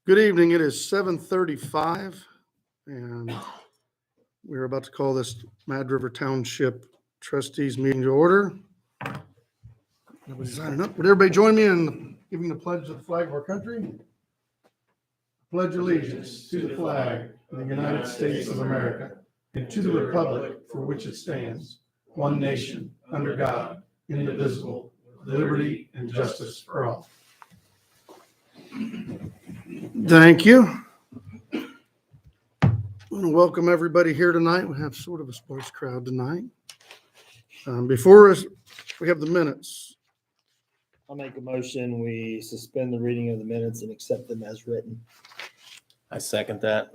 Good evening. It is 7:35, and we're about to call this Mad River Township Trustees meeting to order. Nobody's signing up. Would everybody join me in giving the pledge to the flag of our country? Pledge allegiance to the flag of the United States of America and to the republic for which it stands, one nation, under God, indivisible, with liberty and justice for all. Thank you. I want to welcome everybody here tonight. We have sort of a sparse crowd tonight. Before us, we have the minutes. I'll make a motion. We suspend the reading of the minutes and accept them as written. I second that.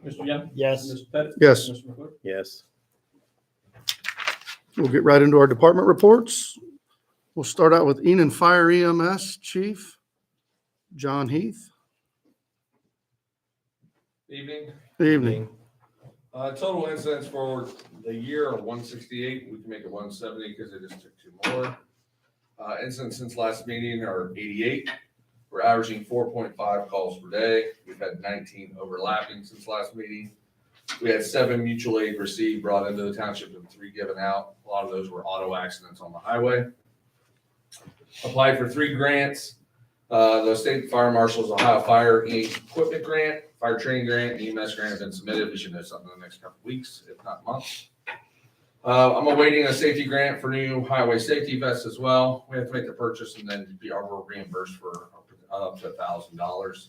Mr. Young? Yes. Mr. Pettit? Yes, Mr. McClure? Yes. we'll get right into our department reports. We'll start out with Enon Fire EMS Chief John Heath. Evening. Evening. Total incidents for the year are 168. We can make it 170 because it just took two more. Incidents since last meeting are 88. We're averaging 4.5 calls per day. We've had 19 overlapping since last meeting. We had 7 mutual aid received brought into the township and 3 given out. A lot of those were auto accidents on the highway. Applied for 3 grants. The State Fire Marshal's Ohio Fire Equipment Grant, Fire Training Grant, and EMS Grant have been submitted. We should know something in the next couple of weeks, if not months. I'm awaiting a safety grant for new highway safety vests as well. We have to make the purchase and then we're reimbursed for up to $1,000.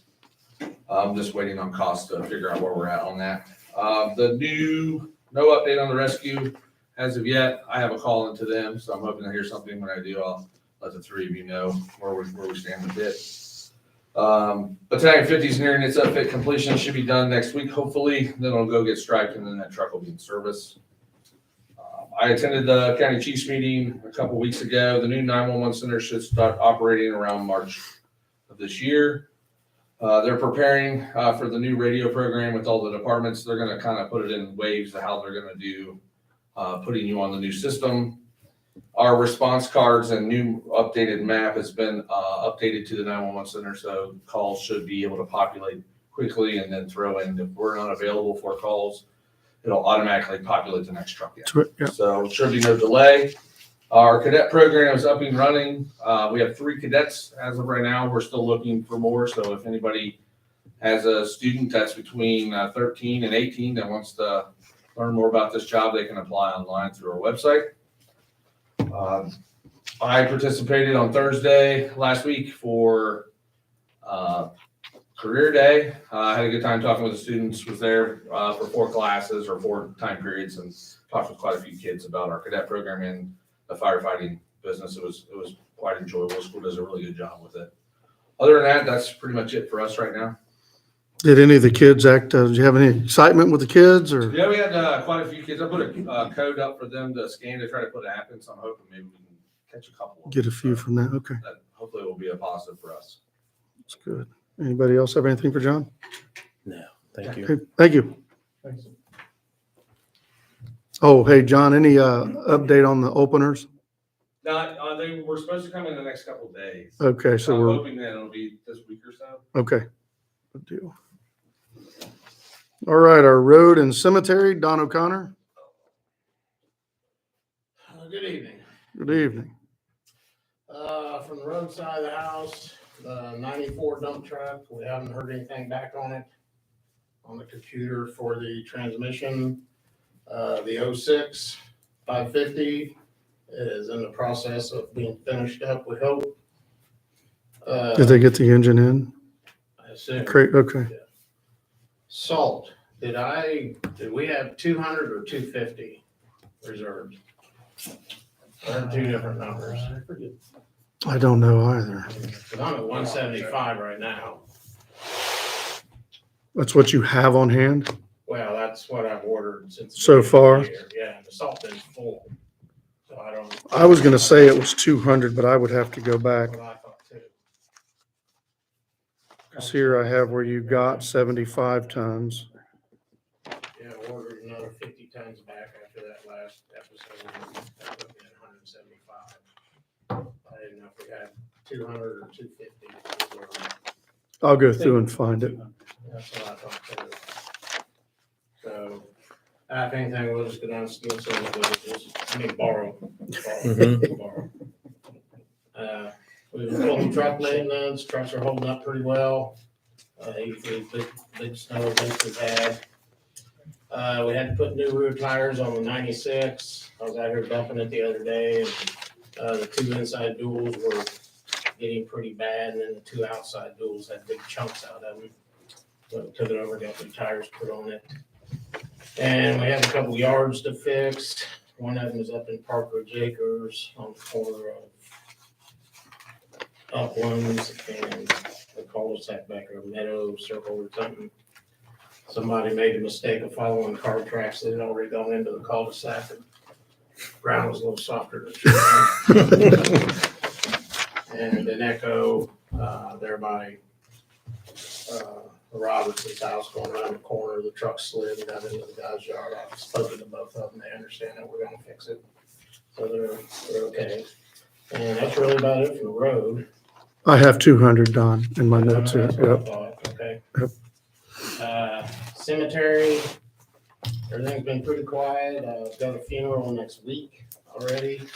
I'm just waiting on cost to figure out where we're at on that. No update on the rescue as of yet. I have a call into them, so I'm hoping to hear something. When I do, I'll let the 3 of you know where we stand with it. Battalion 50 is nearing its upfit completion. Should be done next week, hopefully. Then it'll go get striped, and then that truck will be in service. I attended the county chiefs meeting a couple weeks ago. The new 911 center should start operating around March of this year. They're preparing for the new radio program with all the departments. They're going to kind of put it in waves of how they're going to do putting you on the new system. Our response cards and new updated map has been updated to the 911 center, so calls should be able to populate quickly and then throw in, if we're not available for calls, it'll automatically populate the next truck in. Yeah. So should be no delay. Our cadet program is up and running. We have 3 cadets as of right now. We're still looking for more, so if anybody has a student that's between 13 and 18 that wants to learn more about this job, they can apply online through our website. I participated on Thursday last week for career day. I had a good time talking with the students. Was there for 4 classes or 4 time periods and talked with quite a few kids about our cadet program and the firefighting business. It was quite enjoyable. The school does a really good job with it. Other than that, that's pretty much it for us right now. Did any of the kids act, did you have any excitement with the kids or? Yeah, we had quite a few kids. I put a code up for them to scan to try to put an app in, so I'm hoping maybe we can catch a couple. Get a few from that, okay. That hopefully will be a positive for us. That's good. Anybody else have anything for John? No, thank you. Okay, thank you. Thanks. Oh, hey, John, any update on the openers? No, they were supposed to come in the next couple of days. Okay, so I'm we're, hoping that it'll be this week or so. okay. Good deal. All right, our road and cemetery, Don O'Connor. Good evening. Good evening. From the roadside of the house, the 94 dump truck, we haven't heard anything back on it. On the computer for the transmission, the 06 550 is in the process of being finished up, we hope. Did they get the engine in? I assume. Great, okay. Salt, did we have 200 or 250 reserved? They're 2 different numbers. I don't know either. 'Cause I'm at 175 right now. That's what you have on hand? Well, that's what I've ordered since. the So beginning of far? the year. Yeah, the salt is full. So I don't. I was gonna say it was 200, but I would have to go back. What I thought too. 'Cause here I have where you got 75 tons. Yeah, ordered another 50 tons back after that last episode. That put me at 175. I didn't know if we had 200 or 250. I'll go through and find it. That's what I thought too. So, if anything, we'll just go down and steal some of it, borrow. Borrow. We've been pulling truck maintenance, trucks are holding up pretty well. These big snow events we've had. We had to put new rear tires on the 96. I was out here dumping it the other day, and the two inside duals were getting pretty bad, and then the two outside duals had big chunks out of them. So we took it over, got the tires put on it. And we have a couple yards to fix. One of them is up in Parker Acres on the corner of Uplands and the cul-de-sac back or Meadow Circle or something. Somebody made the mistake of following car tracks that had already gone into the cul-de-sac. And ground was a little softer than it should have. And an Echo there by Robertson's house going around the corner, the truck slid and got into the guy's yard. I've spoken to both of them. They understand that we're gonna fix it. So they're okay. And that's really about it for the road. I have 200, Don, in my notes here. That's what I Yep. thought, okay. Yep. Cemetery, everything's been pretty quiet. Got a funeral next week already.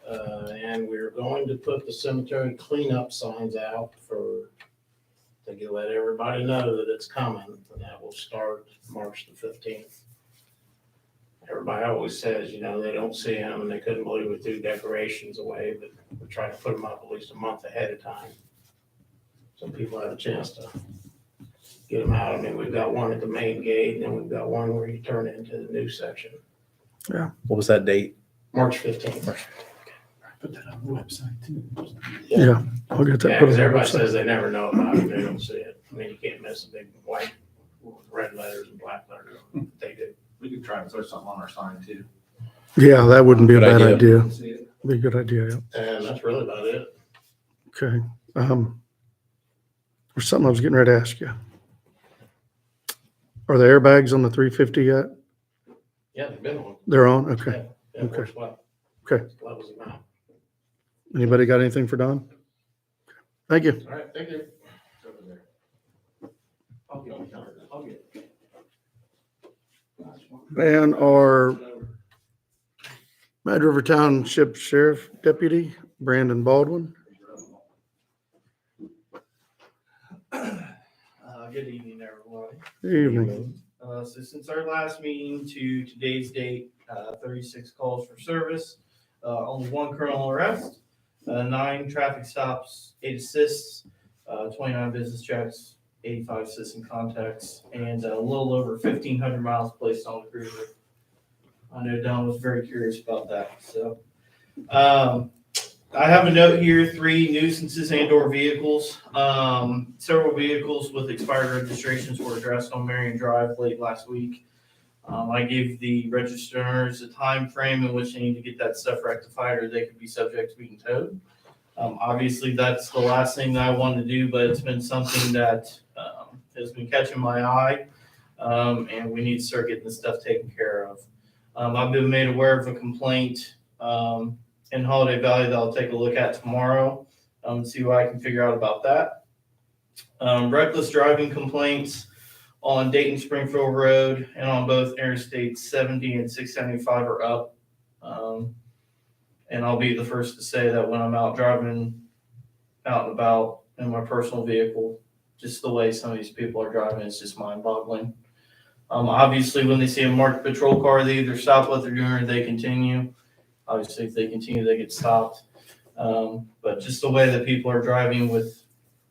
And we're going to put the cemetery cleanup signs out to let everybody know that it's coming, and that will start March the 15th. Everybody always says, they don't see them and they couldn't believe we threw decorations away, but we try to put them up at least a month ahead of time. So people have a chance to get them out. I mean, we've got one at the main gate, and then we've got one where you turn into the new section, What was that date? March 15th. Put that on the website too. Yeah, I'll get that. Yeah, put because it on the everybody website. says they never know about it, they don't see it. I mean, you can't miss a big white, red letters and black letters. They do. We could try and throw something on our sign too. Yeah, that wouldn't be a Good bad idea. idea. See it? Be a good idea, yeah. And that's really about it. Okay. There's something I was getting ready to ask you. Are the airbags on the 350 yet? Yeah, they've been on. They're on? Okay. Yeah, Okay. works well. Okay. Levels them out. Anybody got anything for Don? Thank you. All right, thank you. I'll get it. I'll get it. And our Mad River Township Sheriff Deputy, Brandon Baldwin. Good evening, everyone. Good evening. So since our last meeting to today's date, 36 calls for service, only one criminal arrest, 9 traffic stops, 8 assists, 29 business checks, 85 citizen contacts, and a little over 1,500 miles placed on the cruiser. I know Don was very curious about that, so. I have a note here, 3 nuisances and/or vehicles. Several vehicles with expired registrations were addressed on Marion Drive late last week. I gave the registered owners a time frame in which they need to get that stuff rectified or they could be subject to being towed. Obviously, that's the last thing that I wanted to do, but it's been something that has been catching my eye, and we need to start getting this stuff taken care of. I've been made aware of a complaint in Holiday Valley that I'll take a look at tomorrow, see what I can figure out about that. Reckless driving complaints on Dayton Springfield Road and on both Interstates 70 and 675 are up. And I'll be the first to say that when I'm out driving out and about in my personal vehicle, just the way some of these people are driving is just mind-boggling. Obviously, when they see a marked patrol car, they either stop what they're doing or they continue. Obviously, if they continue, they get stopped. But just the way that people are driving with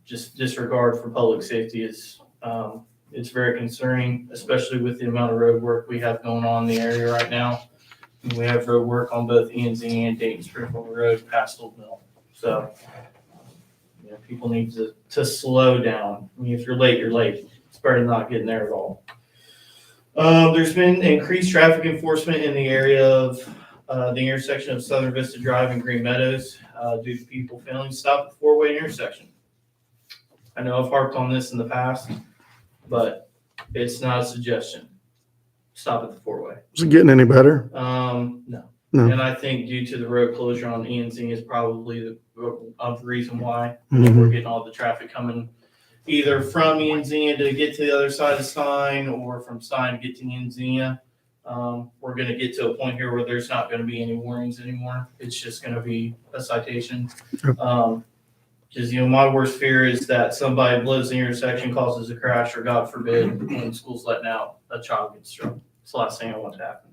just disregard for public safety is, it's very concerning, especially with the amount of road work we have going on in the area right now. We have road work on both E&Z and Dayton Springfield Road past Old Mill. So, people need to slow down. I mean, if you're late, you're late. It's better than not getting there at all. There's been increased traffic enforcement in the area of the intersection of Southern Vista Drive and Green Meadows due to people failing to stop at the 4-way intersection. I know I've harped on this in the past, but it's not a suggestion. Stop at the 4-way. Is it getting any better? No. No. And I think due to the road closure on E&Z is probably of the reason why. Mhm. We're getting all the traffic coming either from Enzina to get to the other side of Stein or from Stein to get to Enzina. We're gonna get to a point here where there's not gonna be any warnings anymore. It's just gonna be a citation. Yep. Cause my worst fear is that somebody blows the intersection, causes a crash, or God forbid, when school's letting out, a child gets struck. It's the last thing I want to happen.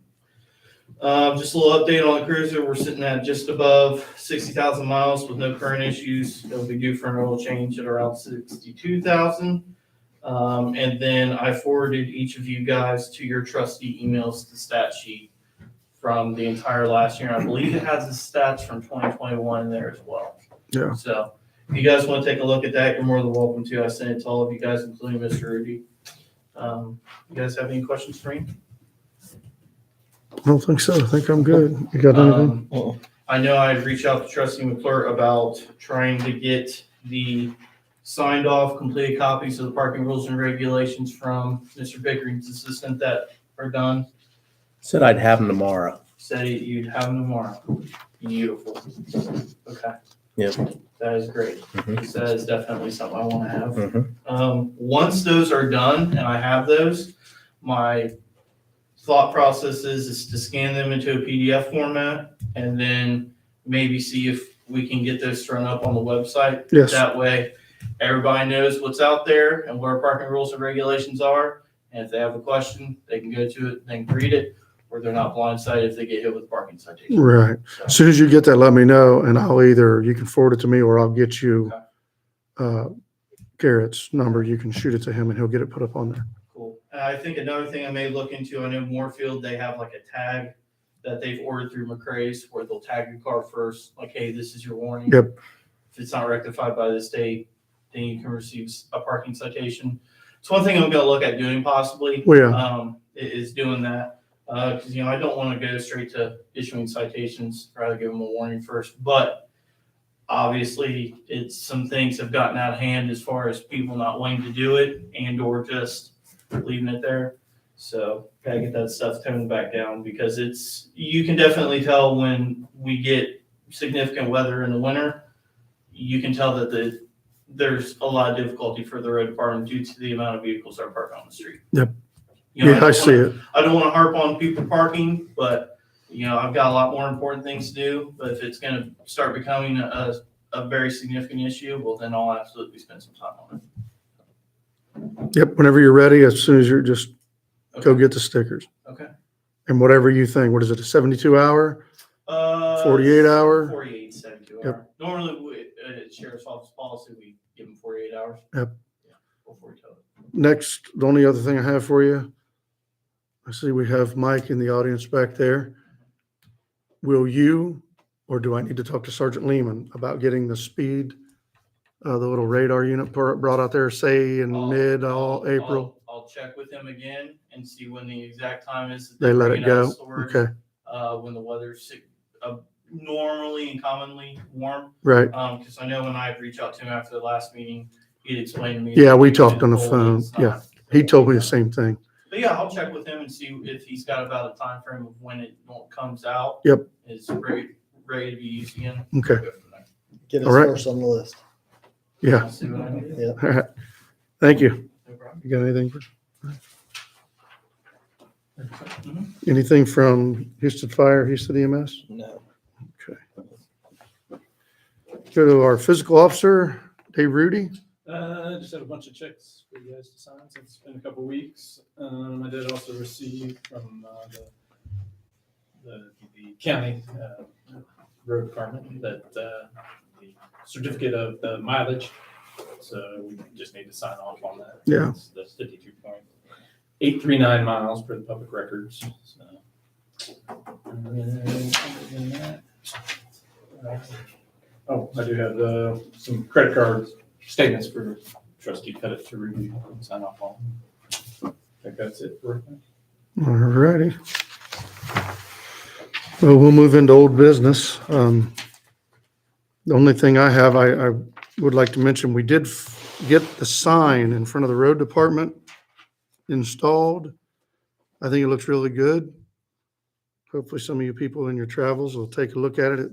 Just a little update on the cruiser. We're sitting at just above 60,000 miles with no current issues. It'll be due for an oil change at around 62,000. And then I forwarded each of you guys to your trustee emails the stat sheet from the entire last year. I believe it has the stats from 2021 in there as well. Yeah. So if you guys want to take a look at that, you're more than welcome to. I sent it to all of you guys, including Mr. Rudy. You guys have any questions for me? I don't think so. I think I'm good. You got anything? I know I reached out to Trustee McClure about trying to get the signed off, completed copies of the parking rules and regulations from Mr. Pickering's assistant that are done. Said I'd have them tomorrow. Said you'd have them tomorrow. Beautiful. Okay. Yep. That is great. Mhm. That is definitely something I want to have. Mhm. Once those are done and I have those, my thought process is to scan them into a PDF format and then maybe see if we can get those thrown up on the website. Yes. That way, everybody knows what's out there and where parking rules and regulations are. And if they have a question, they can go to it, they can read it, or they're not blindsided if they get hit with a parking citation. Right. So, As soon as you get that, let me know, and I'll either, you can forward it to me, or I'll get you Garrett's number. You can shoot it to him and he'll get it put up on there. cool. I think another thing I may look into, I know Moorfield, they have like a tag that they've ordered through McCrae's where they'll tag your car first, like, hey, this is your warning. Yep. If it's not rectified by this date, then you can receive a parking citation. It's one thing I'm gonna look at doing possibly. Well, yeah. Is doing that. Cause I don't wanna go straight to issuing citations, rather give them a warning first, but obviously it's, some things have gotten out of hand as far as people not wanting to do it and or just leaving it there. So gotta get that stuff toned back down because it's, you can definitely tell when we get significant weather in the winter, you can tell that there's a lot of difficulty for the road department due to the amount of vehicles that are parked on the street. Yep. I I see it. I don't want to harp on people parking, but I've got a lot more important things to do. But if it's going to start becoming a very significant issue, well, then I'll absolutely spend some time on it. Yep. Whenever you're ready, as soon as you're just go Okay. get the stickers Okay. and whatever you think. What is it? A 72-hour? 48 hour? 48, 72 Yep. hour. Normally, sheriff's office policy, we give them 48 hours. Yep. Yeah, before we tell it. Next, the only other thing I have for you, I see we have Mike in the audience back there. Will you, or do I need to talk to Sergeant Lehman about getting the speed, the little radar unit brought out there, say in April? I'll check with him again and see when the exact time is. that They let bring it out of go? storage, Okay, when the weather's normally and commonly warm. right. Because I know when I reached out to him after the last meeting, he'd explained to me. Yeah, that we it's talked on the cold, phone. it's not- Yeah. He told me the same thing. But yeah, I'll check with him and see if he's got about a time frame of when it comes out. Yep. It's ready to be used again. Okay. Go from there. Get us All right. first on the list. Yeah. I'll see what I can do. Yeah. All right. Thank you. No problem. You got anything? Mhm. Anything from Houston Fire, Houston EMS? No. Okay. Go to our physical officer, Dave Rudy. Just have a bunch of checks for you guys to sign since it's been a couple weeks. I did also receive from the county road department that the certificate of the mileage. So we just need to sign off on that. Yeah. That's 52.839 miles for the public records. So, and then other than that, oh, I do have some credit cards statements for trustee Pettit to review and sign off on. I think that's it for now. All righty. Well, we'll move into old business. The only thing I have, I would like to mention, we did get the sign in front of the road department installed. I think it looks really good. Hopefully some of you people in your travels will take a look at it. It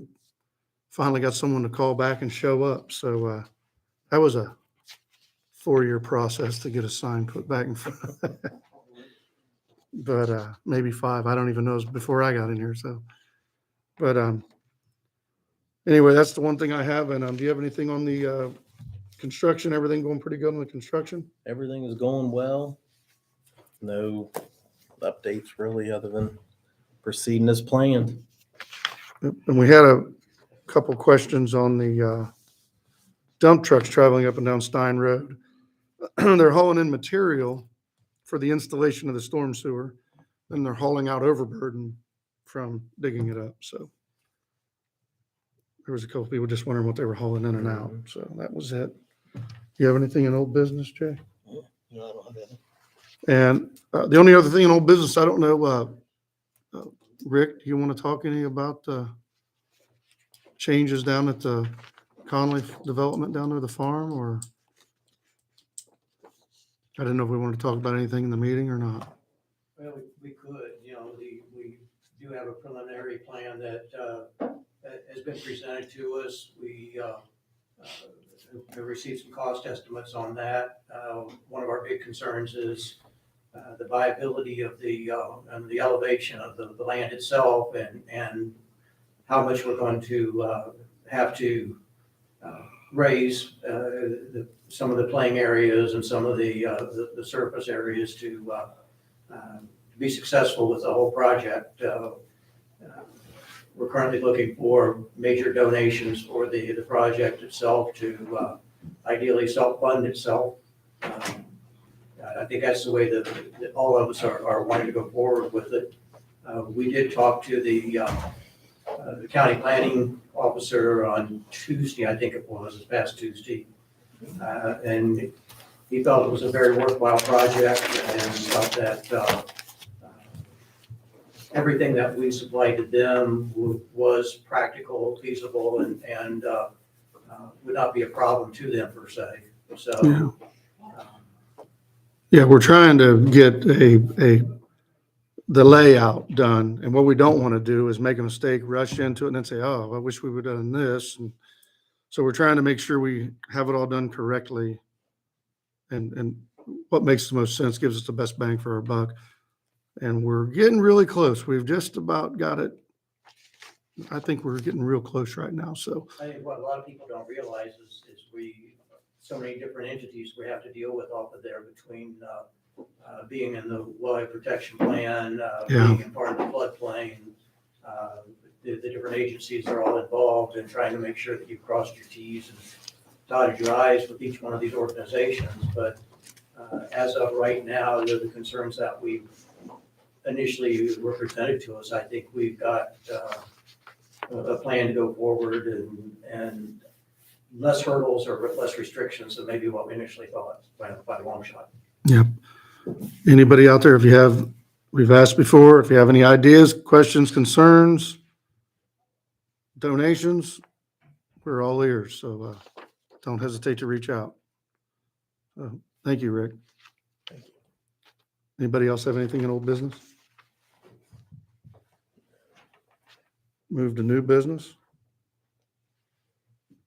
finally got someone to call back and show up. So that was a 4-year process to get a sign put back in front. But maybe 5. I don't even know. It was before I got in here. So, but anyway, that's the one thing I have. And do you have anything on the construction? Everything going pretty good on the construction? Everything is going well. No updates really other than proceeding as planned. And we had a couple questions on the dump trucks traveling up and down Stein Road. They're hauling in material for the installation of the storm sewer, and they're hauling out overburden from digging it up. So there was a couple people just wondering what they were hauling in and out. So that was it. You have anything in old business, Jay? No, I don't have anything. And the only other thing in old business, I don't know, Rick, do you want to talk any about changes down at the Conley development down there, the farm, or? I didn't know if we wanted to talk about anything in the meeting or not. Well, we could, we do have a preliminary plan that has been presented to us. We have received some cost estimates on that. One of our big concerns is the viability of the elevation of the land itself and how much we're going to have to raise some of the playing areas and some of the surface areas to be successful with the whole project. We're currently looking for major donations for the project itself to ideally self-fund itself. I think that's the way that all of us are wanting to go forward with it. We did talk to the county planning officer on Tuesday, I think it was, this past Tuesday. And he felt it was a very worthwhile project and felt that everything that we supplied to them was practical, feasible, and would not be a problem to them per se. So, Yeah, we're trying to get the layout done. And what we don't want to do is make a mistake, rush into it and then say, oh, I wish we would have done this. And so we're trying to make sure we have it all done correctly. And what makes the most sense, gives us the best bang for our buck. And we're getting really close. We've just about got it. I think we're getting real close right now. So I think what a lot of people don't realize is so many different entities we have to deal with off of there between being in the wildlife protection plan, being in part of the floodplain. The different agencies are all involved in trying to make sure that you've crossed your T's and dotted your I's with each one of these organizations. But as of right now, the concerns that we initially were presented to us, I think we've got a plan to go forward and less hurdles or less restrictions than maybe what we initially thought by a long shot. yeah. Anybody out there, we've asked before, if you have any ideas, questions, concerns, donations, we're all ears. So don't hesitate to reach out. Thank you, Rick. Anybody else have anything in old business? Move to new business.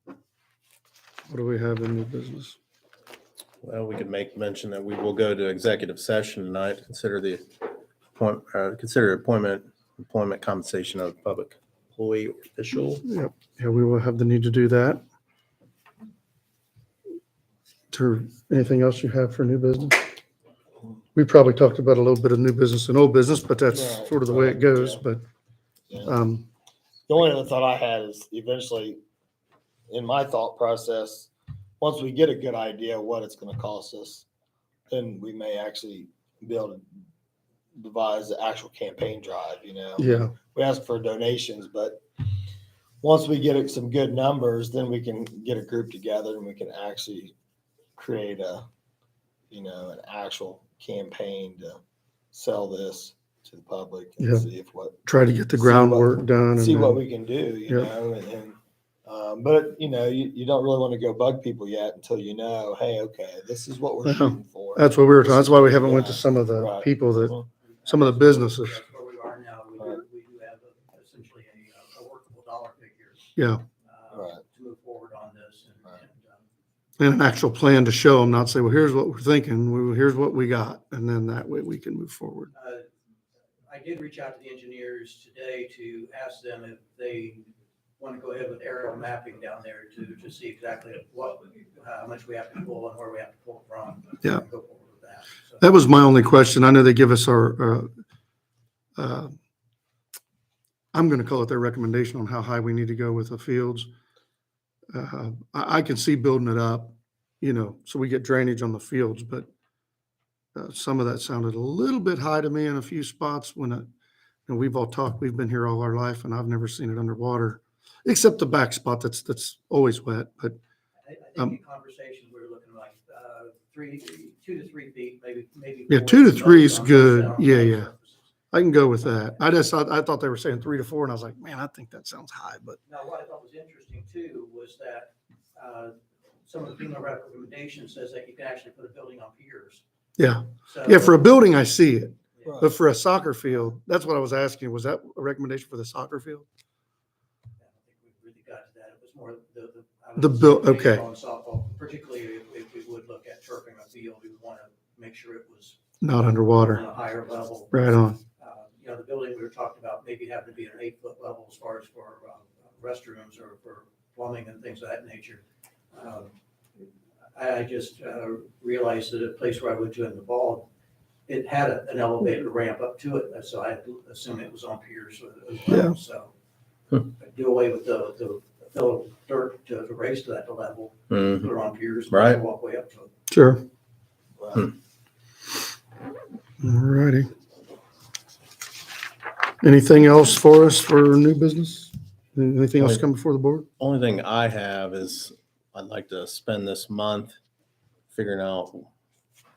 What do we have in new business? Well, we could make mention that we will go to executive session tonight, consider employment compensation of public employee or official. Yep. Yeah, we will have the need to do that. Anything else you have for new business? We probably talked about a little bit of new business and old business, but that's Right, sort of the way it goes. yeah. But Yeah. The only other thought I had is eventually, in my thought process, once we get a good idea of what it's gonna cost us, then we may actually be able to devise the actual campaign drive, Yeah, We ask for donations, but once we get some good numbers, then we can get a group together and we can actually create an actual campaign to sell this to the public and Yeah. see try to get the See groundwork done. see and what then- we can do, Yep. but you don't really want to go bug people yet until hey, okay, this is what we're Well, shooting for. That's what we were talking. That's why we haven't Yeah. went to some of the Right. people that, Mhm. some of the businesses. That's where we are now. We do have essentially a workable dollar figure. Yeah. and an actual plan to show them, not say, well, here's what we're thinking, here's what we got, and then that way we can move forward. I did reach out to the engineers today to ask them if they want to go ahead with aerial mapping down there to see exactly how much we have to pull and where we have to pull from. Yeah. Go forward with that. So- That was my only question. I know they give us I'm going to call it their recommendation on how high we need to go with the fields. I can see building it up, so we get drainage on the fields, but some of that sounded a little bit high to me in a few spots when we've all talked, we've been here all our life and I've never seen it underwater, except the back spot that's always wet, but I think in conversation, we were looking like 2 to 3 feet, maybe. Yeah, 4 2 to 3 is on good. some Yeah, surfaces. yeah. I can go with that. I thought they were saying 3 to 4 and I was like, man, I think that sounds high, but Now, what I thought was interesting too was that some of the FEMA recommendation says that you can actually put a building on piers. yeah. So- Yeah, for a building, I see it. Yeah. But for a soccer field, that's what I was asking. Was that a recommendation for the soccer field? I don't think we really got to that. It was more The build- okay. baseball and softball, particularly if we would look at turfing a field, we would want to make sure it was Not on underwater. a higher level. Right on. The building we were talking about maybe having to be at an 8-foot level as far as for restrooms or for plumbing and things of that nature. I just realized that a place where I went to in the fall, it had an elevator ramp up to it, so I assume it was on piers as Yeah. well, so. Do away with the fill dirt to raise to that level, put Mhm. it on piers, and Right. walk way up to it. Sure. Well, All righty. Anything else for us for new business? Anything else come before the board? Only thing I have is I'd like to spend this month figuring out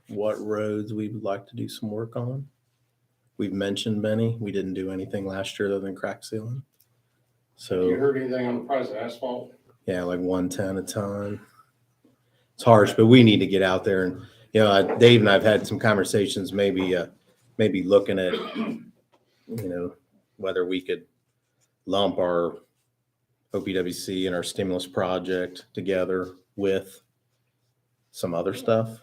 what roads we would like to do some work on. We've mentioned Benny. We didn't do anything last year other than crack sealing. You So, heard anything on the price of asphalt? yeah, like 110 a ton. It's harsh, but we need to get out there and, Dave and I've had some conversations, maybe looking at, whether we could lump our OPWC and our stimulus project together with some other stuff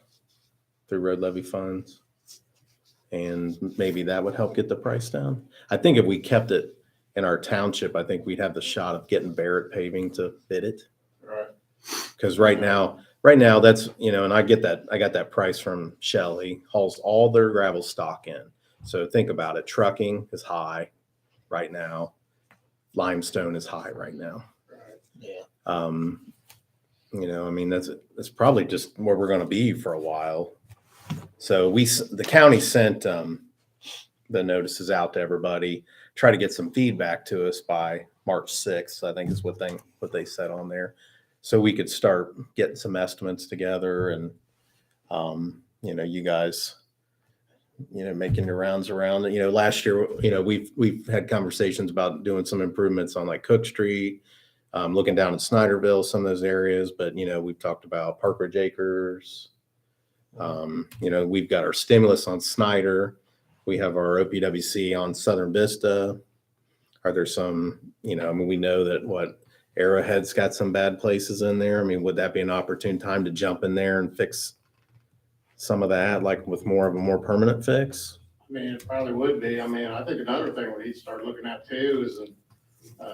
through road levy funds. And maybe that would help get the price down. I think if we kept it in our township, I think we'd have the shot of getting Barrett Paving to bid it. Right. Because right now that's, and I got that price from Shell. He hauls all their gravel stock in. So think about it. Trucking is high right now. Limestone is high right now. Right. yeah. That's probably just where we're going to be for a while. So the county sent the notices out to everybody, try to get some feedback to us by March 6th, I think is what they said on there. So we could start getting some estimates together and, you guys, making your rounds around. Last year, we've had conversations about doing some improvements on like Cook Street, looking down at Snyderville, some of those areas, but we've talked about Park Ridge Acres. We've got our stimulus on Snyder. We have our OPWC on Southern Vista. Are there some, we know that Arrowhead's got some bad places in there. Would that be an opportune time to jump in there and fix some of that, like with more of a more permanent fix? It probably would be. I think another thing we need to start looking at too is,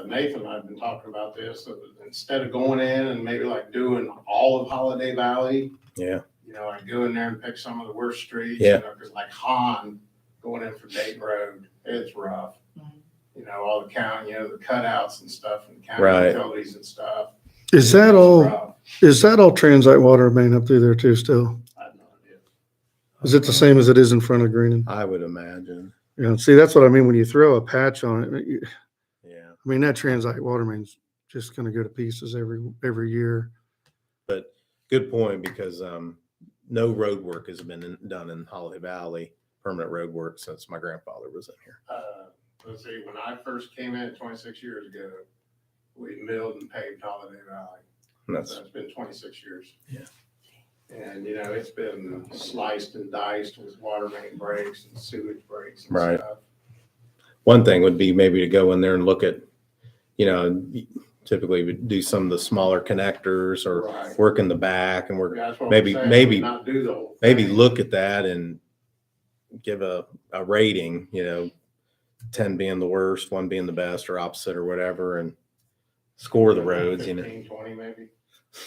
Nathan and I have been talking about this, so instead of going in and maybe like doing all of Holiday Valley, Yeah. like go in there and pick some of the worst streets. Yeah. Cause like Han going in from Dayton Road, it's rough. All the county, the cutouts and stuff and county Right. utilities and stuff. Is that It's all, rough. transite water main up through there too still? I have no idea. Is it the same as it is in front of Greenon? I would imagine. Yeah, see, that's what I mean. When you throw a patch on it, Yeah. that transite water main's just gonna go to pieces every year. But good point, because no road work has been done in Holiday Valley, permanent road work, since my grandfather was in here. Let's see, when I first came in 26 years ago, we milled and paved Holiday Valley. And So that's, it's been 26 years. Yeah. And, it's been sliced and diced with water main breaks and sewage breaks and Right. stuff. one thing would be maybe to go in there and look at, typically we do some of the smaller connectors or Right. work in the back, and we're That's what maybe- I'm saying, maybe- not do the whole maybe thing. look at that and give a rating, 10 being the worst, 1 being the best, or opposite, or whatever, and score the roads, 15, 20 maybe.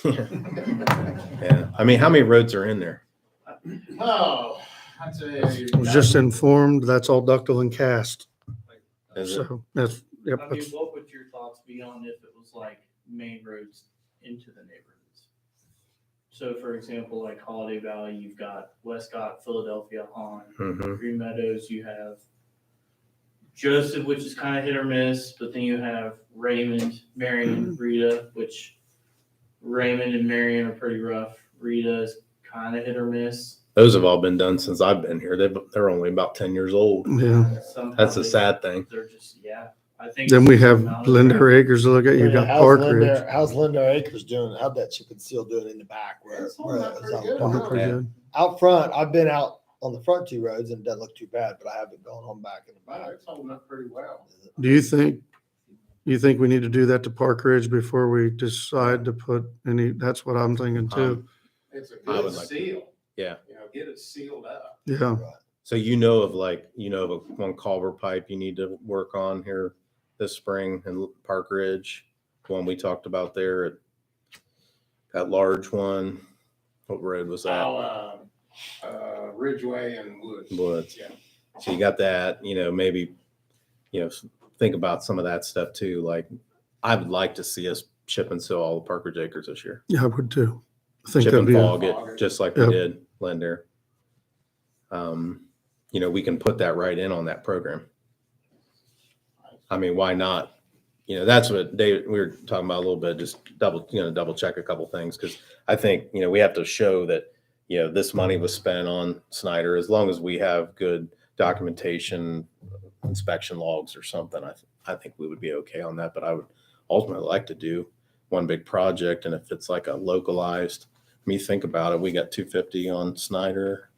Yeah. I mean, how many roads are in there? Oh, I'd say. I was just informed that's all ductile and cast. Is it? So that's, yep, I mean, that's, what would your thoughts be on if it was like main roads into the neighborhoods? So for example, like Holiday Valley, you've got Westcott, Philadelphia, Hahn, Mhm. Green Meadows, you have Joseph, which is kind of hit or miss, but then you have Raymond, Marion, Rita, which Raymond and Marion are pretty rough. Rita is kind of hit or miss. Those have all been done since I've been here. They're only about 10 years old. yeah. Somehow That's a they- sad thing. They're just, yeah. I think. Then it's we just the have amount of Linder traffic. Acres to look at. You've got How's Park Ridge. How's Linder Acres doing? How'd that chip and seal doing in the back? Where, It's where holding up it was pretty on good. the Doing park? pretty Yeah. good. Out front, I've been out on the front 2 roads and it doesn't look too bad, but I haven't gone on back in the But back. it's holding up pretty well. Do you think we need to do that to Park Ridge before we decide to put any, that's what I'm thinking too. It's a I good would like to- seal. Yeah. Get it sealed up. Yeah. So of a one culvert pipe you need to work on here this spring in Park Ridge, the one we talked about there at that large one. What road was that? Ridgeway and Woods. Woods. Yeah. So you got that, maybe, think about some of that stuff too. Like, I would like to see us chip and seal all the Park Ridge acres this year. Yeah, I would too. I think Chip that'd and be, fog it, just like we Yep. did Linder. We can put that right in on that program. I mean, why not? That's what we were talking about a little bit, just double check a couple things. Cause I think, we have to show that, this money was spent on Snyder, as long as we have good documentation, inspection logs or something. I think we would be okay on that, but I would ultimately like to do one big project. And if it's like a localized, think about it. We got 250 on Snyder,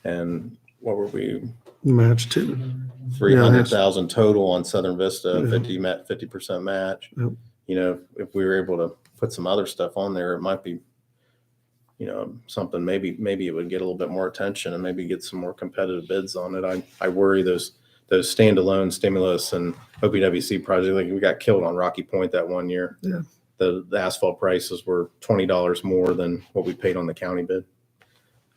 and what were we? match too. 300,000 total on Southern Vista, Yeah. 50% match. Yep. If we were able to put some other stuff on there, it might be, something, maybe it would get a little bit more attention and maybe get some more competitive bids on it. I worry those standalone stimulus and OPWC project, like we got killed on Rocky Point that one year. Yeah. The asphalt prices were $20 more than what we paid on the county bid.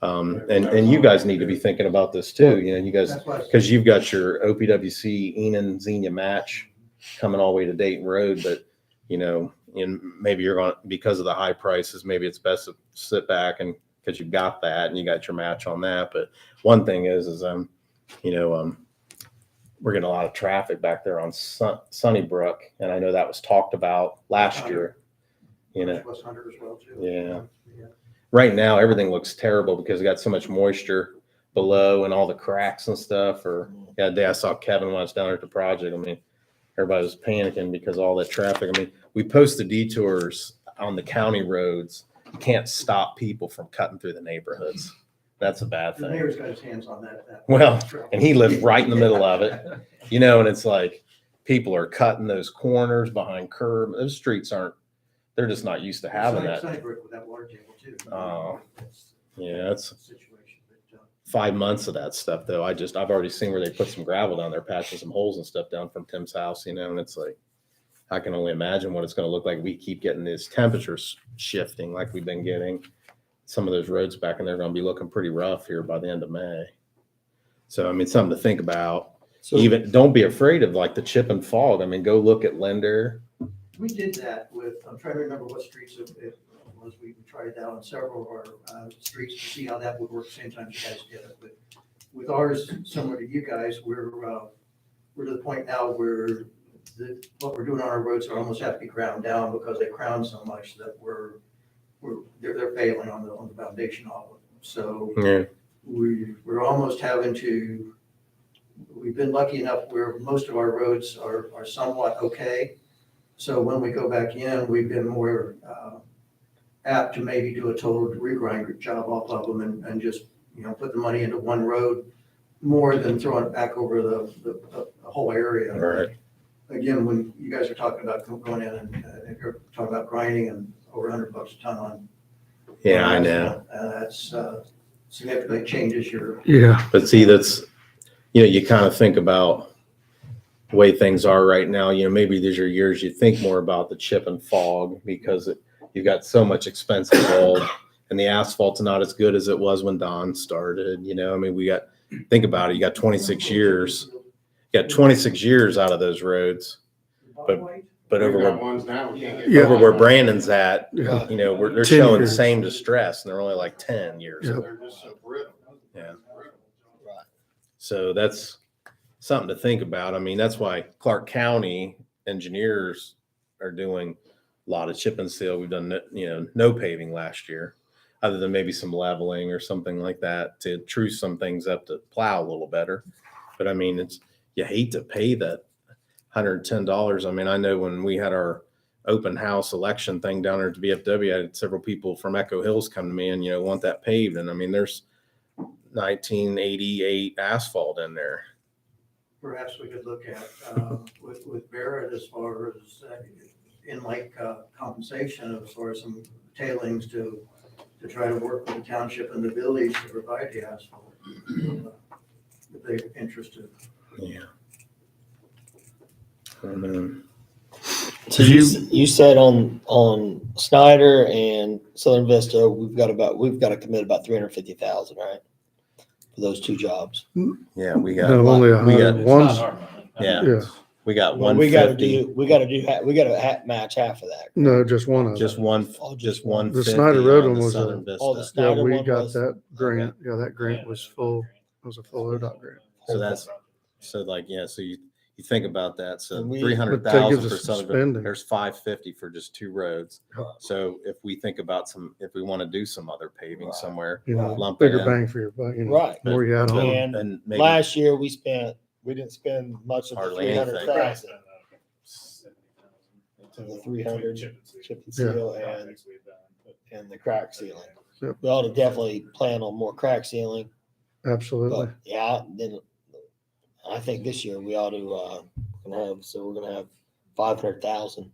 And you guys need to be thinking about this too, you guys, That's why. because you've got your OPWC Enon Xenia match coming all the way to Dayton Road, but and maybe you're going, because of the high prices, maybe it's best to sit back and because you've got that and you got your match on that. But one thing is we're getting a lot of traffic back there on Sunnybrook, and I know that was talked about last year. West Hunter as well too. Yeah. Right now, everything looks terrible because it got so much moisture below and all the cracks and stuff. Or the day I saw Kevin when I was down there at the project. I mean, everybody was panicking because of all that traffic. I mean, we post the detours on the county roads. You can't stop people from cutting through the neighborhoods. That's a bad The thing. mayor's got his hands on that. Well, and he lives right in the middle of it, and it's like people are cutting those corners behind curb. Those streets they're just not used to having that. Sunnybrook with that water table too. Oh. That's Yeah, it's a situation, but, 5 months of that stuff though. I've already seen where they put some gravel down there, patching some holes and stuff down from Tim's house, and it's like, I can only imagine what it's going to look like. We keep getting these temperatures shifting like we've been getting. Some of those roads back in there are going to be looking pretty rough here by the end of May. So, I mean, something to think about. So Even don't be afraid of like the chip and fog. I mean, go look at Linder. We did that with, I'm trying to remember what streets it was. We tried it out on several of our streets to see how that would work, same time you guys did it. But with ours, similar to you guys, we're to the point now where what we're doing on our roads are almost have to be ground down because they crown so much that they're failing on the foundation of them. So Yeah. we're almost having to, we've been lucky enough where most of our roads are somewhat okay. So when we go back in, we've been more apt to maybe do a total regrind job off of them and just, put the money into one road more than throwing it back over the whole area. Right. again, when you guys are talking about going in and if you're talking about grinding and over $100 a ton on. Yeah, I know. That's significantly changes your. Yeah, But see, that's, you kind of think about the way things are right now. Maybe these are years you think more about the chip and fog because you've got so much expense involved and the asphalt's not as good as it was when Don started. I mean, think about it. You got 26 years. You got 26 years out of those roads. But over where Brandon's at, yeah. they're 10 showing the years. same distress and they're only like 10 years. Yep. They're just so brittle. Yeah. Right. So that's something to think about. I mean, that's why Clark County engineers are doing a lot of chip and seal. We've done, no paving last year, other than maybe some leveling or something like that to true some things up to plow a little better. But I mean, you hate to pay that $110. I mean, I know when we had our open house election thing down there at the VFW, I had several people from Echo Hills come to me and, want that paved. And I mean, there's 1988 asphalt in there. Perhaps we could look at with Barrett as far as in compensation as far as some tailings to try to work with the township and the village to provide the asphalt. If they're interested. Yeah. And then, So you said on Snyder and Southern Vista, we've got to commit about 350,000, right? For those two jobs. yeah, we got, No, only we got, It's one. not our money. yeah, Yeah, we got Well, we got to 150. match half of that. no, just one of them. Just one, Oh, just just one. 150 The Snyder Road on one the was Southern Oh, the Vista. Yeah, Snyder we one got was- that grant. Yeah, that grant was full. It was a full ODOT grant. So that's, so you think about that. So And we- 300,000 gives for us some Southern, spending. there's 550 for just two roads. So if we think about if we want to do some other paving Right. somewhere, You know, lump it bigger in. bang for your buck. Right. More you add on. And And maybe last year we didn't spend much of the Hardly anything. 300,000. The 300 chip chip and Yeah. seal projects we've done, but and the crack sealing. Yep. We ought to definitely plan on more crack sealing, Absolutely. but yeah, then I think this year we ought to, we're gonna have 500,000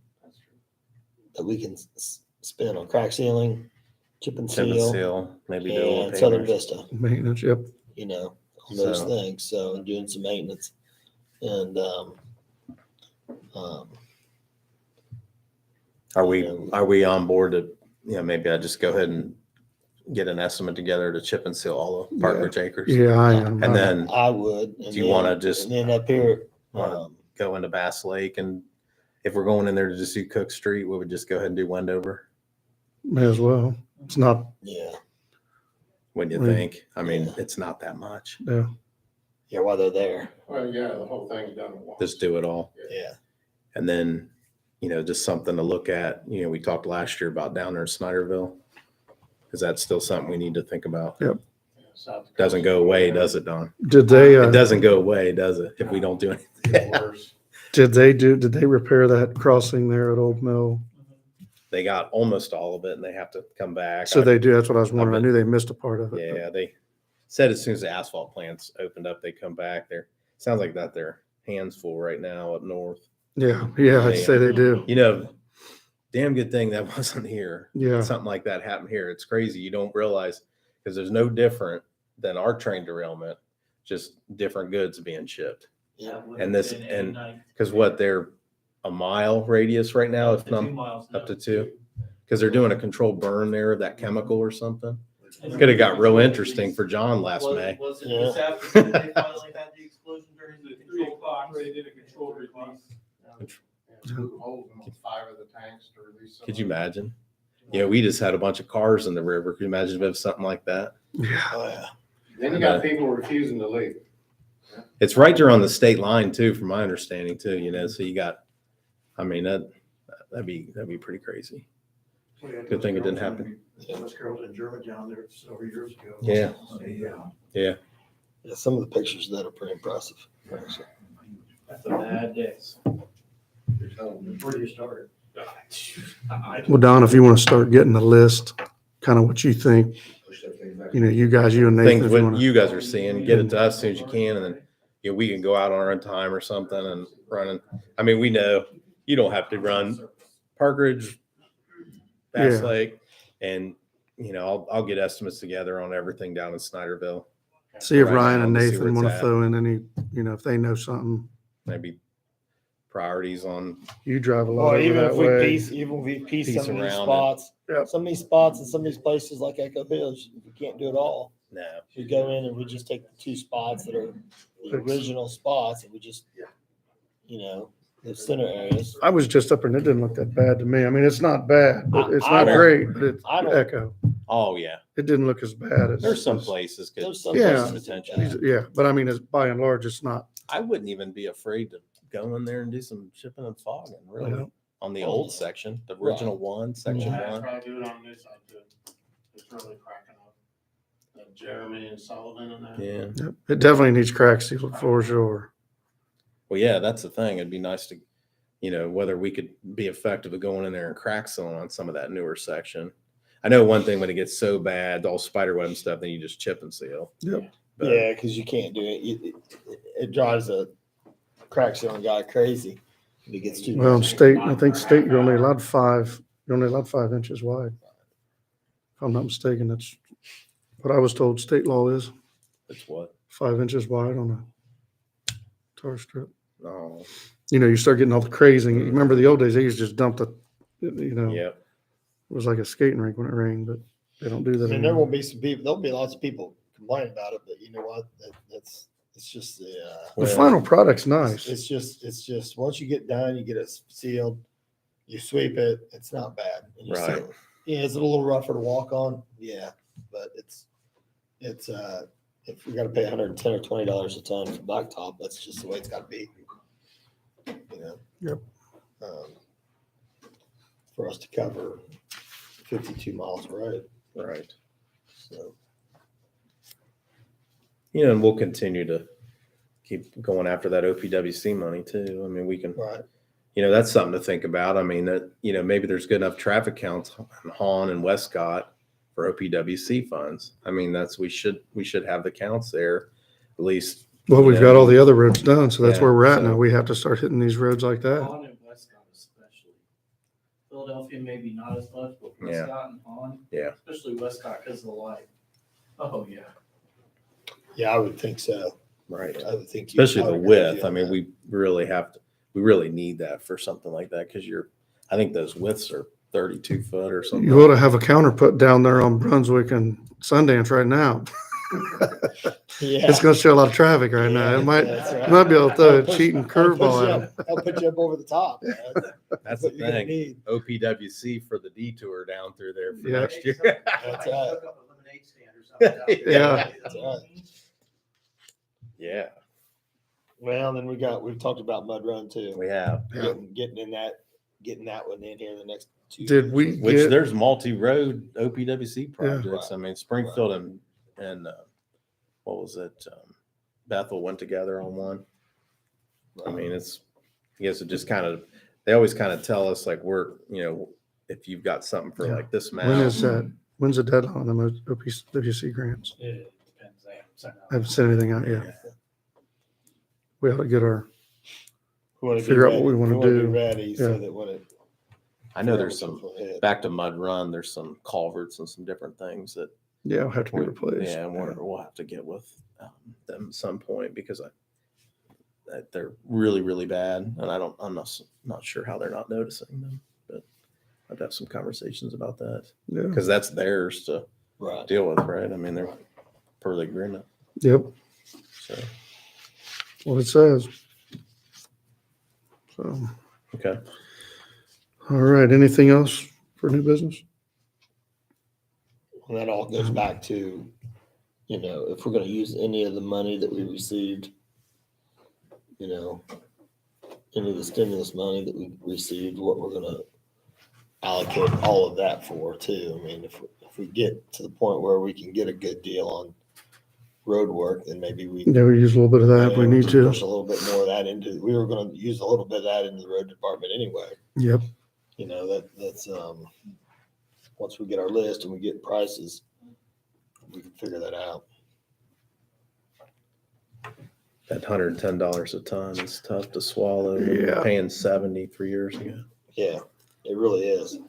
that we can spend on crack sealing, chip and chip and seal, seal, maybe do a little and Southern paving. Vista, Maintenance, yep. on those So- things. So doing some maintenance and, Are we on board to, maybe I just go ahead and get an estimate together to chip and seal all of Park Yeah. Ridge Acres? Yeah, I am. And then I would. do you want to just And then up here, wanna go into Bass Lake, and if we're going in there to just do Cook Street, we would just go ahead and do Wendover? May as well. It's not, yeah, What do you Right. think? I mean, Yeah. it's not that much. yeah, while they're there, Well, yeah, the whole thing's done at once. Just do it all. yeah. And then, just something to look at. We talked last year about down there in Snyderville. Is that still something we need to think about? South Doesn't go away, does it, Don? did they, It doesn't go away, does it? If we don't do anything. Worse. did they repair that crossing there at Old Mill? They got almost all of it and they have to come back. So they do, that's what I was wondering. I bet- knew they missed a part of it. but- Yeah, they said as soon as the asphalt plants opened up, they come back there. Sounds like that their hands full right now up north. Yeah, I'd say they do. Damn good thing that wasn't here. Yeah, Something like that happened here. It's crazy. You don't realize because there's no different than our train derailment, just different goods being shipped. Yeah. And this- and Because they're a mile radius right now, if not up to 2. Because they're doing a controlled burn there of that chemical or something. Could have got real interesting for John last May. Was it Yeah. this afternoon they finally had the explosion during the control box? They did a controlled release. Yeah, blew holes in 5 of the tanks to release. some Could you of it. imagine? We just had a bunch of cars in the river. Could you imagine if it was something like that? yeah. Oh, yeah. Then you got people refusing to leave. It's right there on the state line too, from my understanding too, so you got, that'd be pretty crazy. Good thing it didn't happen. Those girls in Germantown there several years ago. Yeah. Yeah, some of the pictures of that are pretty impressive. actually. That's a bad day. Where do you start? Well, Don, if you want to start getting the list, kind of what you think, you and Nathan. Things if you what wanna- you guys are seeing, get it to us as soon as you can, and then we can go out on our own time or something and running. I mean, we know you don't have to run Park Ridge, Bass Yeah. Lake, and I'll get estimates together on everything down in Snyderville. See if Right Ryan now, and to see Nathan where it's want to at. throw in any, if they know something. Maybe priorities on. You drive a lot Or over even that if we way. piece, even if we piece Piece some of these around it. spots, Yep. some of these spots and some of these places like Echo Hills, we can't do it all. No. We go in and we just take the 2 spots that are the Fix. original spots and we just, the center areas. I was just up there and it didn't look that bad to me. I mean, it's not bad, but it's I not don't- great, but it's I don't- Echo. Oh yeah. It didn't look as bad as. There's some places could There's some use Yeah. some attention. Yeah, but I mean, it's by and large, it's not. I wouldn't even be afraid to go in there and do some chipping and fogging, really, Yeah. on the old section, the original one, section Yeah, I'd one. probably do it on this side too. It's really cracking up. Jeremy and Sullivan and that. Yeah. Yep. It definitely needs crack sealed for sure. Well, yeah, that's the thing. It'd be nice to, whether we could be effective at going in there and crack sealing on some of that newer section. I know one thing when it gets so bad, all spider web and stuff, then you just chip and seal. Yep. But, Yeah, because you can't do it. It drives a crack sealing guy crazy if it gets too. Well, in busy. state, I think state, you're only allowed 5 inches wide. If I'm not mistaken, that's what I was told state law is, It's what? 5 inches wide on a tar strip. Oh, You start getting all the crazing. You remember the old days, they used to just dump it, yeah. it was like a skating rink when it rained, but they don't do I that mean, there anymore. will be some people, there'll be lots of people complaining about it, but you know what? It's just the, The final product's nice. it's just, once you get done, you get it sealed, you sweep it, it's not bad. And you seal Right. it. Yeah, is it a little rougher to walk on? Yeah, but it's, if we gotta pay $110 or $20 a ton for blacktop, that's just the way it's gotta be. Yep. Um, For us to cover 52 miles of road, Right. so. And we'll continue to keep going after that OPWC money too. I mean, we can, Right. that's something to think about. I mean, that, maybe there's good enough traffic counts in Hahn and Westcott for OPWC funds. I mean, we should have the counts there, at least. Well, we've got all the other roads done, so that's Yeah, where we're at so- now. We have to start hitting these roads like that. Hahn and Westcott especially. Philadelphia maybe not as much, but Yeah. Westcott and Hahn. Yeah. Especially Westcott because of the light. Oh, yeah. Yeah, I would think so. Right. I would think. Especially I the would agree with width. you I on mean, that. we really need that for something like that because I think those widths are 32 foot or something. You ought to have a counter put down there on Brunswick and Sundance right now. Yeah. It's gonna show a lot of traffic right now. Yeah, It might, that's right. you might be able to throw a I'll push- cheating I'll push curveball you at up- him. I'll put you up over the top. man. That's the what you're gonna thing. need. OPWC for the detour down through there for Yeah. next year. That's right. Hook up a lemonade stand or something out there. Yeah. That's right. Yeah, Well, then we've talked about Mud Run too. we have. Yeah. Getting that one in here in the next 2 Did years. we Which get, there's multi-road OPWC projects. Right. I mean, Springfield and what was it? Bethel went together on one. I mean, I guess it just they always kind of tell us like if you've got something for Yeah. like this when amount. is that? When's the deadline on the OPWC grants? It depends. They haven't sent out. I haven't sent anything out yet. We ought to get our, We wanna be figure out what ready. we wanna wanna be do. Ready so Yeah. that when it. I know there's some, comes ahead. back to Mud Run, there's some culverts and some different things that yeah, will have to be replaced. Yeah, and we'll have to get with them at some point because they're really, really bad, and I'm not sure how they're not noticing them. But I'd have some conversations about that Yeah, because that's theirs to Right. deal with, right? I mean, they're per the agreement. yep, So what it says. So, okay, all right, anything else for new business? And that all goes back to, if we're gonna use any of the money that we received, any of the stimulus money that we received, what we're gonna allocate all of that for too. I mean, if we get to the point where we can get a good deal on road work, then maybe we. Yeah, we use a little bit of that if we need to. Push a little bit more of that we were gonna use a little bit of that into the road department anyway. Yep, That's, once we get our list and we get prices, we can figure that out. That $110 a ton is tough to swallow. We were Yeah. paying 70 3 years ago. Yeah, it really is.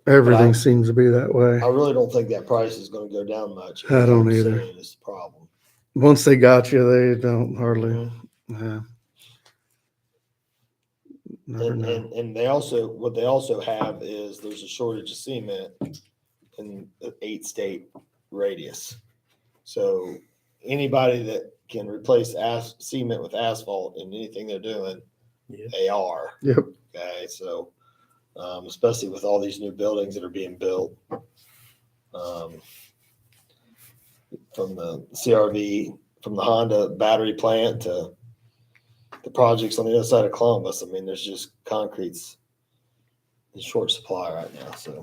Everything seems to be that way. I really don't think that price is gonna go down much. I don't anytime either. soon is the problem. Once they got you, they don't hardly, Mhm. yeah. Never And, know. and they also, what they also have is there's a shortage of cement in the 8-state radius. So anybody that can replace cement with asphalt in anything they're doing, Yeah. they are. Yep. Okay, so, especially with all these new buildings that are being built. From the CRV, from the Honda battery plant to the projects on the other side of Columbus. I mean, there's just concrete's in short supply right now, so.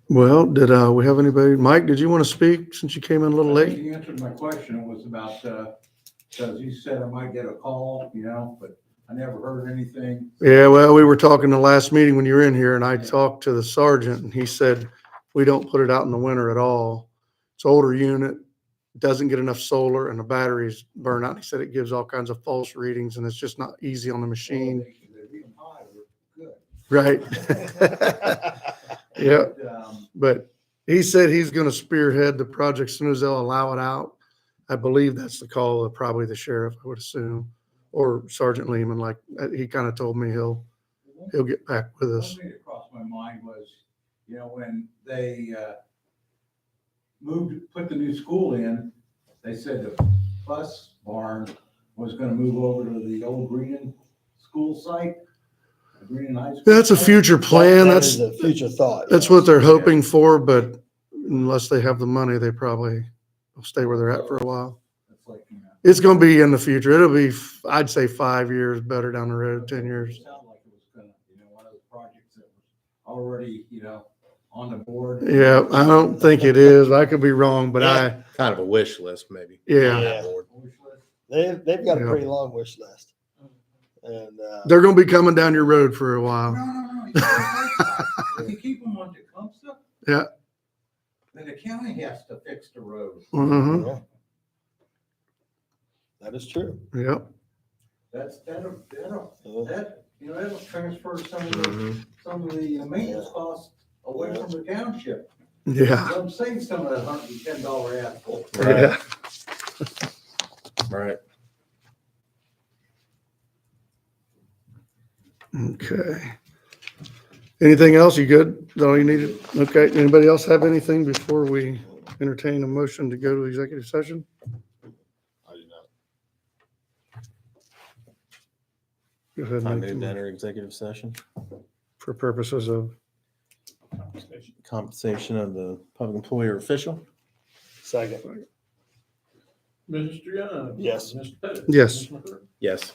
Well, did we have anybody? Mike, did you want to speak since you came in a little I think late? you answered my question. It was about, because you said I might get a call, but I never heard anything. Yeah, well, we were talking the last meeting when you were in here and I talked to the sergeant and he said, we don't put it out in the winter at all. It's an older unit, doesn't get enough solar and the batteries burn out. He said it gives all kinds of false readings and it's just not easy on the machine. They read them high, they're good. Right. Yeah, But, but he said he's gonna spearhead the project as soon as they'll allow it out. I believe that's the call of probably the sheriff, I would assume, or Sergeant Lehman, like, he kind of told me he'll get back with One us. thing that crossed my mind was, when they put the new school in, they said the bus barn was gonna move over to the old Greenon school site, the Greenon High School. That's a site. future plan. That That's, is a future thought. that's yes. what they're hoping for, but unless they have the money, they probably will stay where they're at for a while. It's like, It's gonna be in the future. It'll be, I'd say 5 years better down the road, 10 years. It sounded like it was gonna, one of those projects that was already, on the board. Yeah, I don't think it is. I could be wrong, but I, Kind of a wish list, maybe. yeah, Yeah. They've got a Yeah. pretty long wish list. And, they're gonna be coming down your road for a No, while. no, no. You can't take that. If you keep them on Tecumseh. Yeah. Then the county has to fix the road. Mm-hmm, yeah. That is true. yep, That'll Yeah. transfer some Mhm. of the maintenance costs away Yeah. from the township. yeah, I'm saving some of that $110 asphalt. yeah. Right. Okay. Anything else? You good? Is that all you needed? Okay. Anybody else have anything before we entertain a motion to go to executive session? I do not. Go ahead I and make moved the to motion. enter executive session. For purposes of, Compensation of the public employee or official. Second. Mr. Young? Yes. Mr. Pettit? Yes. Mr. McClure? Yes.